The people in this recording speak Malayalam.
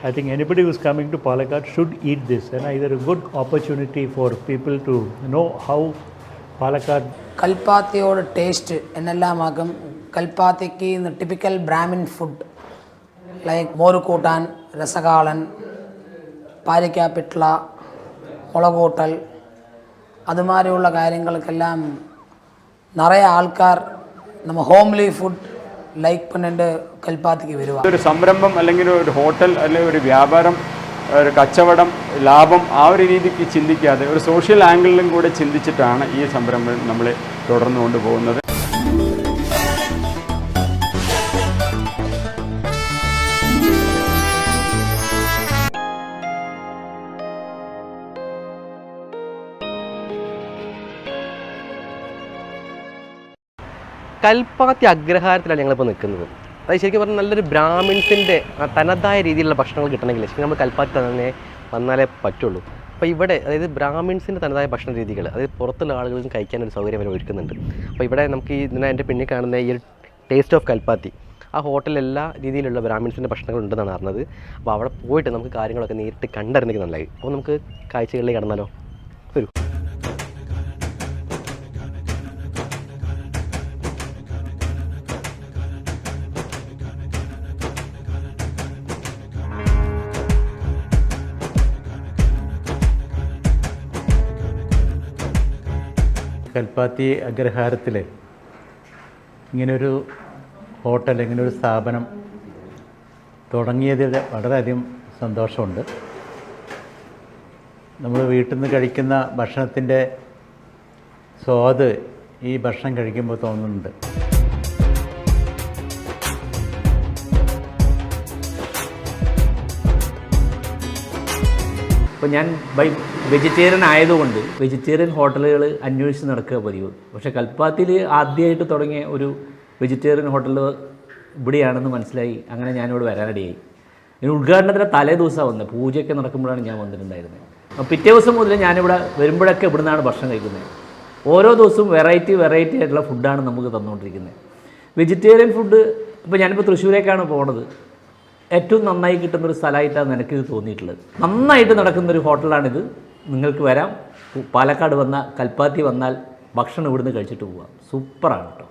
I think anybody who's coming to Palakkad should eat this, and either a good opportunity for people to know how Palakkad. കൽപ്പാത്തിയോട് ടേസ്റ്റ് എന്നെല്ലാമാക്കും. കൽപ്പാത്തിക്ക് ടിപ്പിക്കൽ ബ്രാഹ്മിൻ ഫുഡ് ലൈക്ക് മോരുകൂട്ടാൻ, രസകാളൻ, പാലിക്കാപ്പിട്ട്ള, മുളകൂട്ടൽ, അതുമാതിരിയുള്ള കാര്യങ്ങൾക്കെല്ലാം നിറയെ ആൾക്കാർ നമ്മൾ ഹോംലി ഫുഡ് ലൈക്ക് പണിട്ട് കൽപ്പാത്തിക്ക് വരുക. ഒരു സംരംഭം അല്ലെങ്കിൽ ഒരു ഹോട്ടൽ അല്ലെങ്കിൽ ഒരു വ്യാപാരം, ഒരു കച്ചവടം, ലാഭം ആ ഒരു രീതിക്ക് ചിന്തിക്കാതെ ഒരു സോഷ്യൽ ആംഗിളിലും കൂടെ ചിന്തിച്ചിട്ടാണ് ഈ സംരംഭം നമ്മൾ തുടർന്നു കൊണ്ടുപോകുന്നത്. കൽപ്പാത്തി അഗ്രഹാരത്തിലാണ് ഞങ്ങളിപ്പോൾ നിൽക്കുന്നത്. അത് ശരിക്കും പറഞ്ഞാൽ നല്ലൊരു ബ്രാഹ്മിൻസിൻ്റെ തനതായ രീതിയിലുള്ള ഭക്ഷണങ്ങൾ കിട്ടണമെങ്കിൽ ശരിക്കും നമ്മൾ കൽപ്പാത്തി തന്നെ വന്നാലേ പറ്റുള്ളൂ. അപ്പോൾ ഇവിടെ അതായത് ബ്രാഹ്മിൻസിൻ്റെ തനതായ ഭക്ഷണ രീതികൾ അതായത് പുറത്തുള്ള ആളുകൾക്കും കഴിക്കാനൊരു സൗകര്യം അവർ ഒരുക്കുന്നുണ്ട്. അപ്പോൾ ഇവിടെ നമുക്ക് എൻ്റെ പിന്നിൽ കാണുന്ന ഈ ഒരു ടേസ്റ്റ് ഓഫ് കൽപ്പാത്തി ആ ഹോട്ടലിൽ എല്ലാ രീതിയിലുള്ള ബ്രാഹ്മിൻസിൻ്റെ ഭക്ഷണങ്ങൾ ഉണ്ടെന്നാണ് അറിഞ്ഞത്. അപ്പോൾ അവിടെ പോയിട്ട് നമുക്ക് കാര്യങ്ങളൊക്കെ നേരിട്ട് കണ്ടറിഞ്ഞെങ്കിൽ നല്ലതായി. അപ്പോൾ നമുക്ക് കാഴ്ചകളിലേക്ക് കടന്നാലോ? വരൂ. കൽപ്പാത്തി അഗ്രഹാരത്തിൽ ഇങ്ങനൊരു ഹോട്ടൽ, ഇങ്ങനൊരു സ്ഥാപനം തുടങ്ങിയതിൽ വളരെയധികം സന്തോഷമുണ്ട്. നമ്മൾ വീട്ടിൽ നിന്ന് കഴിക്കുന്ന ഭക്ഷണത്തിൻ്റെ സ്വാദ് ഈ ഭക്ഷണം കഴിക്കുമ്പോൾ തോന്നുന്നുണ്ട്. അപ്പോൾ ഞാൻ വെജിറ്റേറിയൻ ആയതുകൊണ്ട് വെജിറ്റേറിയൻ ഹോട്ടലുകൾ അന്വേഷിച്ച് നടക്കുക പതിവ്. പക്ഷേ കൽപ്പാത്തിയിൽ ആദ്യമായിട്ട് തുടങ്ങിയ ഒരു വെജിറ്റേറിയൻ ഹോട്ടൽ ഇവിടെയാണെന്ന് മനസ്സിലായി. അങ്ങനെ ഞാനിവിടെ വരാനിടയായി. ഇതിന് ഉദ്ഘാടനത്തിൻ്റെ തലേ ദിവസമാണ് വന്നത്. പൂജയൊക്കെ നടക്കുമ്പോഴാണ് ഞാൻ വന്നിട്ടുണ്ടായിരുന്നത്. അപ്പോൾ പിറ്റേ ദിവസം മുതൽ ഞാനിവിടെ വരുമ്പോഴൊക്കെ ഇവിടെ നിന്നാണ് ഭക്ഷണം കഴിക്കുന്നത്. ഓരോ ദിവസവും വെറൈറ്റി ആയിട്ടുള്ള ഫുഡാണ് നമുക്ക് തന്നുകൊണ്ടിരിക്കുന്നത്. വെജിറ്റേറിയൻ ഫുഡ് ഇപ്പോൾ ഞാനിപ്പോൾ തൃശ്ശൂരേക്കാണ് പോകുന്നത്. ഏറ്റവും നന്നായി കിട്ടുന്നൊരു സ്ഥലമായിട്ടാണ് എനിക്കിത് തോന്നിയിട്ടുള്ളത്. നന്നായിട്ട് നടക്കുന്നൊരു ഹോട്ടലാണിത്. നിങ്ങൾക്ക് വരാം. പാലക്കാട് വന്നാൽ, കൽപ്പാത്തി വന്നാൽ ഭക്ഷണം ഇവിടുന്ന് കഴിച്ചിട്ട് പോവാം. സൂപ്പറാണ് കേട്ടോ.